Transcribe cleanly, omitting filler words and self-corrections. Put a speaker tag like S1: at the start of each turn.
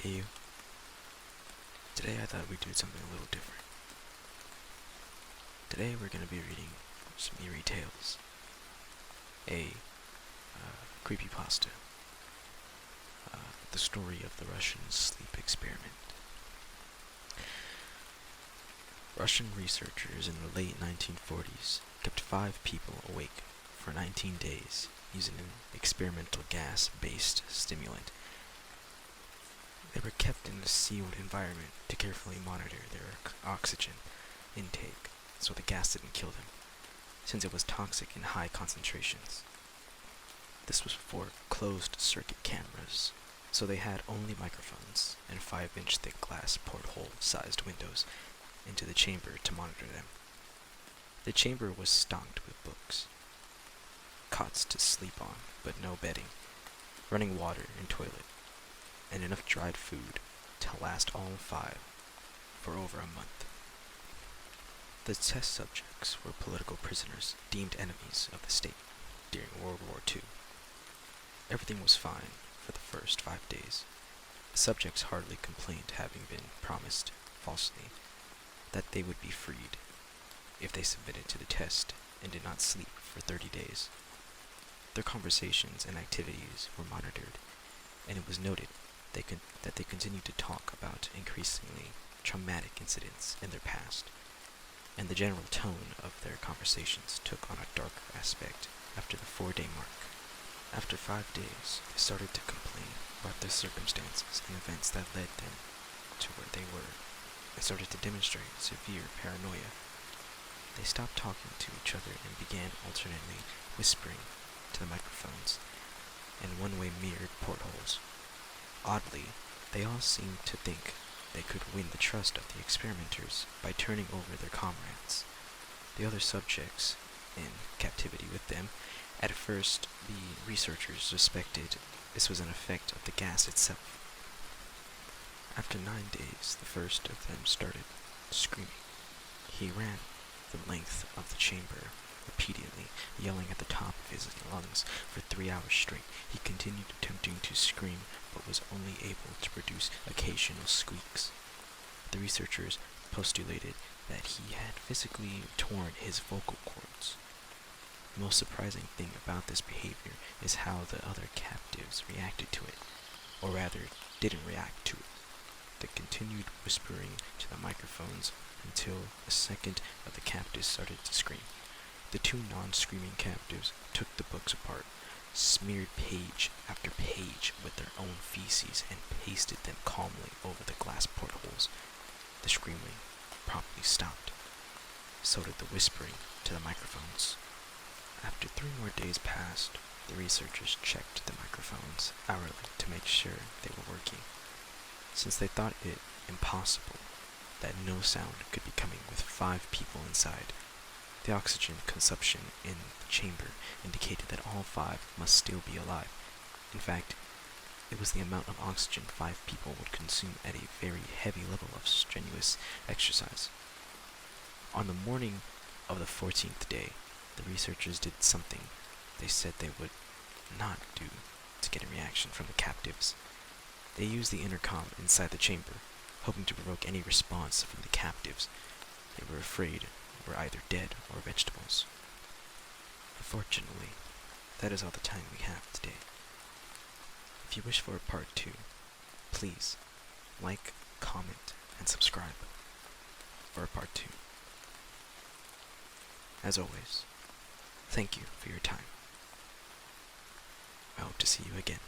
S1: Hey you. Today I thought we'd do something a little different. Today we're going to be reading some eerie tales. A creepypasta. The story of the Russian sleep experiment. Russian researchers in the late 1940s kept 5 people awake for 19 days using an experimental gas-based stimulant. They were kept in a sealed environment to carefully monitor their oxygen intake so the gas didn't kill them, since it was toxic in high concentrations. This was before closed-circuit cameras, so they had only microphones and 5-inch thick glass porthole-sized windows into the chamber to monitor them. The chamber was stocked with books, cots to sleep on, but no bedding, running water and toilet, and enough dried food to last all 5 for over a month. The test subjects were political prisoners deemed enemies of the state during World War II. Everything was fine for the first 5 days. The subjects hardly complained, having been promised, falsely, that they would be freed if they submitted to the test and did not sleep for 30 days. Their conversations and activities were monitored, and it was noted that they continued to talk about increasingly traumatic incidents in their past, and the general tone of their conversations took on a darker aspect after the 4-day mark. After 5 days, they started to complain about the circumstances and events that led them to where they were. They started to demonstrate severe paranoia. They stopped talking to each other and began alternately whispering to the microphones and one-way mirrored portholes. Oddly, they all seemed to think they could win the trust of the experimenters by turning over their comrades, the other subjects in captivity with them. At first, the researchers suspected this was an effect of the gas itself. After 9 days, the first of them started screaming. He ran the length of the chamber, repeatedly yelling at the top of his lungs for 3 hours straight. He continued attempting to scream, but was only able to produce occasional squeaks. The researchers postulated that he had physically torn his vocal cords. The most surprising thing about this behavior is how the other captives reacted to it, or rather, didn't react to it. They continued whispering to the microphones until the second of the captives started to scream. The 2 non-screaming captives took the books apart, smeared page after page with their own feces, and pasted them calmly over the glass portholes. The screaming promptly stopped. So did the whispering to the microphones. After 3 more days passed, the researchers checked the microphones hourly to make sure they were working, since they thought it impossible that no sound could be coming with 5 people inside. The oxygen consumption in the chamber indicated that all 5 must still be alive. In fact, it was the amount of oxygen 5 people would consume at a very heavy level of strenuous exercise. On the morning of the 14th day, the researchers did something they said they would not do to get a reaction from the captives. They used the intercom inside the chamber, hoping to provoke any response from the captives. They were afraid were either dead or vegetables. Unfortunately, that is all the time we have today. If you wish for a part 2, please like, comment, and subscribe for a part 2. As always, thank you for your time. I hope to see you again.